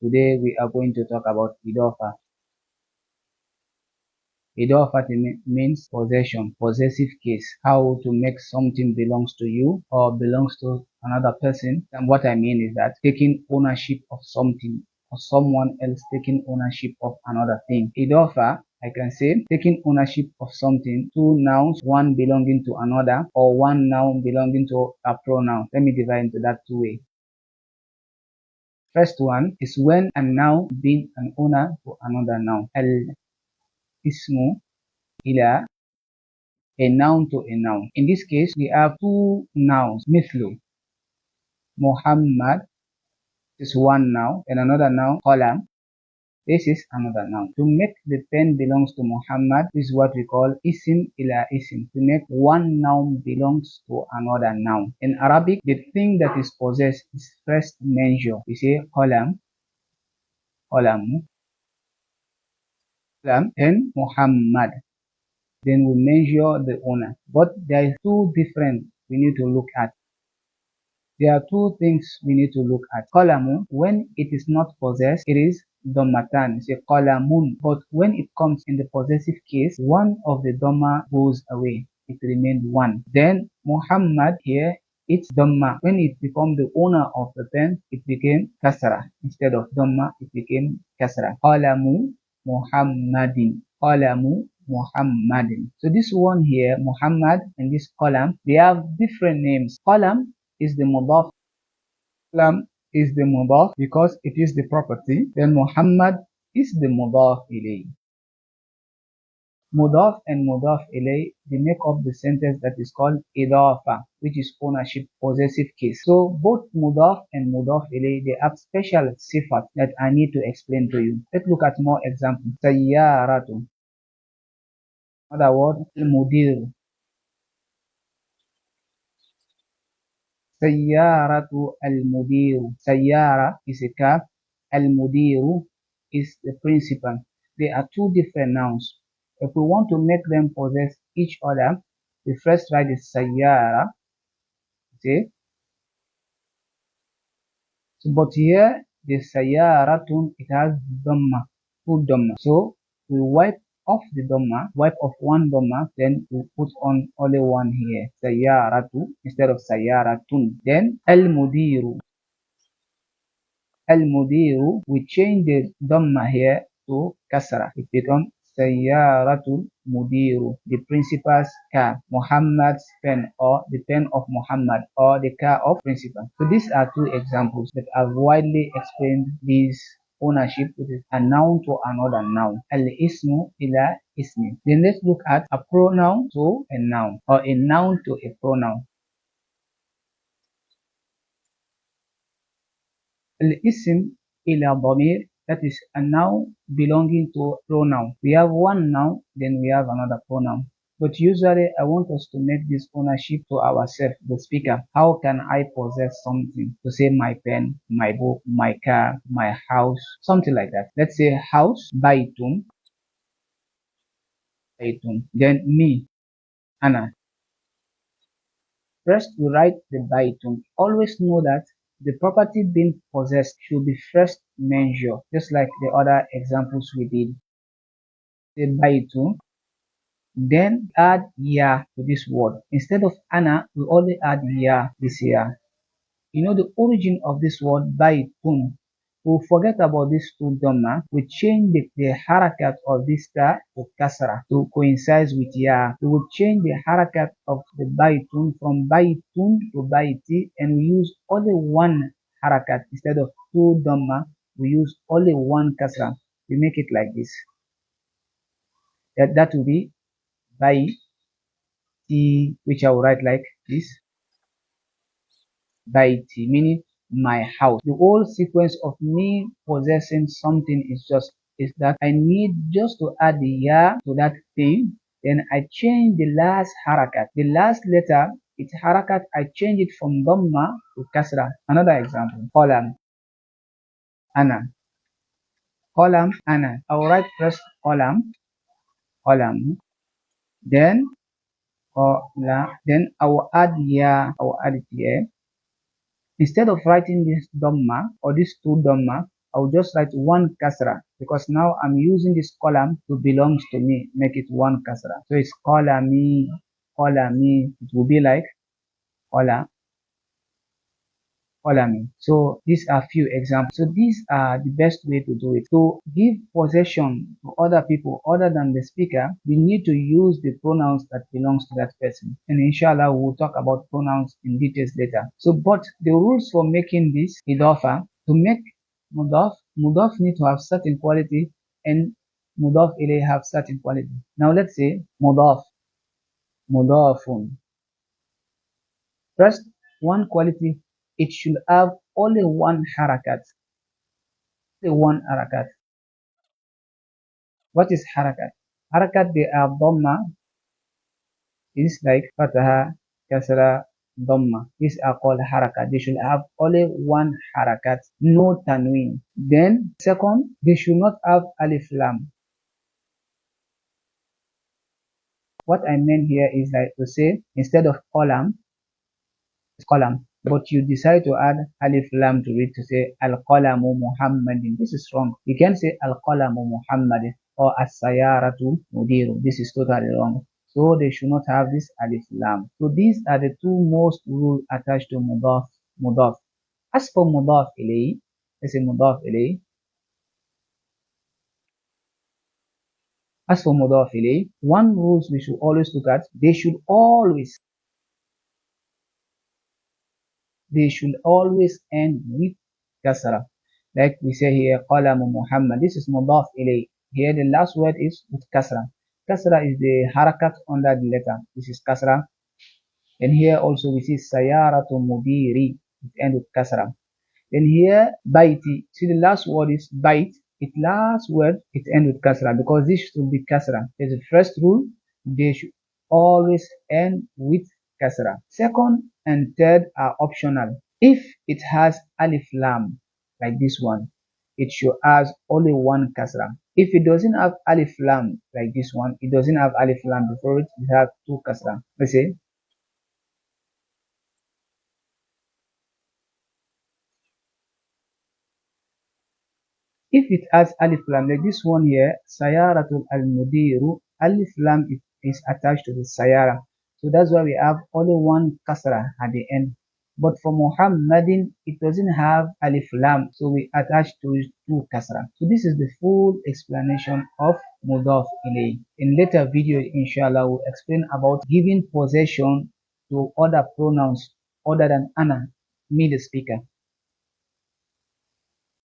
Today we are going to talk about إضافة. إضافة means possession, possessive case, how to make something belongs to you or belongs to another person. And what I mean is that taking ownership of something or someone else taking ownership of another thing. إضافة, I can say taking ownership of something, two nouns, one belonging to another, or one noun belonging to a pronoun. Let me divide into that two ways. First one is when a noun being an owner to another noun. Ismu ila, a noun to a noun. In this case, we have two nouns. Mithlu, Muhammad is one noun, and another noun, Qalam. This is another noun. To make the pen belongs to Muhammad, this is what we call isim ila isim. To make one noun belongs to another noun. In Arabic, the thing that is possessed is first mentioned. We say Qalam, Qalamu, Qalam, and Muhammad. Then we measure the owner. But there is two different we need to look at. There are two things we need to look at. Qalamu, when it is not possessed, it is dhammatan. It's a qalamun. But when it comes in the possessive case, one of the dhamma goes away. It remains one. Then Muhammad here, it's dhamma. When it becomes the owner of the pen, it became kasra. Instead of dhamma, it became kasra. Qalamu Muhammadin. Qalamu Muhammadin. So this one here, Muhammad, and this qalam, they have different names. Qalam is the mudaf. Qalam is the mudaf because it is the property. Then Muhammad is the mudaf ilay. Mudaf and mudaf ilay, they make up the sentence that is called idafa, which is ownership, possessive case. So both mudaf and mudaf ilay, they have special sifat that I need to explain to you. Let's look at more examples. Sayyaratu. Another word, al-mudir. Sayyaratu al-mudiru. Sayyara is a car. Al-mudiru is the principal. They are two different nouns. If we want to make them possess each other, the first write is sayyara. See? So, but here, the sayyaratun, it has dhamma, two dhamma. So, we wipe off the dhamma, wipe off one dhamma, then we put on only one here, sayyaratu, instead of sayyaratun. Then, al-mudiru. Al-mudiru, we change the dhamma here to kasra. It becomes sayyaratul mudiru, the principal's car, Muhammad's pen, or the pen of Muhammad, or the car of principal. So these are two examples that have widely explained this ownership, which is a noun to another noun. Al-ismu ila ismi. Then let's look at a pronoun to a noun, or a noun to a pronoun. Al-ism ila dhamir, that is a noun belonging to a pronoun. We have one noun, then we have another pronoun. But usually I want us to make this ownership to ourselves, the speaker. How can I possess something? To say my pen, my book, my car, my house, something like that. Let's say house, baitun, baitun. Then me, ana. First we write the baitun. Always know that the property being possessed should be first mentioned, just like the other examples we did. The baitun, then add ya to this word. Instead of ana, we only add ya, this ya. You know the origin of this word baitun. We forget about this two dhamma. We change the harakat of this ta to kasra to coincide with ya. We will change the harakat of the baitun from baitun to baiti, and we use only one harakat instead of two dhamma. We use only one kasra. We make it like this. That will be baiti, which I will write like this. Baiti, meaning my house. The whole sequence of me possessing something is that I need just to add the ya to that thing. Then I change the last harakat. The last letter, its harakat, I change it from dhamma to kasra. Another example. Qalam, ana. Qalam, ana. I will write first qalam, qalam. Then then I will add ya, I will add it here. Instead of writing this dhamma or this two dhamma, I'll just write one kasra because now I'm using this column to belongs to me. Make it one kasra. So it's qalami, qalami. It will be like qala, qalami. So these are few examples. So these are the best way to do it. To give possession to other people other than the speaker, we need to use the pronouns that belongs to that person. And inshallah, we'll talk about pronouns in details later. So, but the rules for making this idafa, to make mudaf need to have certain quality and mudaf ilayh have certain quality. Now let's say mudafun. First, one quality, it should have only one harakat. Only one harakat. What is harakat? Harakat, they are dhamma, is like fataha, kasra, dhamma. These are called harakat. They should have only one harakat, no tanween. Then, second, they should not have alif lam. What I meant here is like to say, instead of column, but you decide to add alif lam to it to say al-qalamu Muhammadin. This is wrong. You can say al-qalamu Muhammadin or as-sayaratu mudiru. This is totally wrong. So they should not have this alif lam. So these are the two most rules attached to mudaf. As for mudaf ilayhi, let's say mudaf ilayhi. As for mudaf ilayhi, one rules we should always look at, they should always end with kasra. Like we say here, qalamu Muhammad. This is mudaf ilayh. Here the last word is with kasra. Kasra is the harakat under the letter. This is kasra. And here also we see sayaratu mudiri. It ends with kasra. Then here, baiti. See the last word is bait. Its last word, it ends with kasra because this should be kasra. There's the first rule. They should always end with kasra. Second and third are optional. If it has alif lam, like this one, it should have only one kasra. If it doesn't have alif lam, like this one, it doesn't have alif lam before it, it has two kasra. Let's say, if it has alif lam, like this one here, sayaratul al-mudiru, alif lam is attached to the sayara. So that's why we have only one kasra at the end. But for Muhammadin, it doesn't have alif lam, so we attach to it two kasra. So this is the full explanation of mudaf ilayh. In later video, inshallah, we'll explain about giving possession to other pronouns other than ana, me the speaker.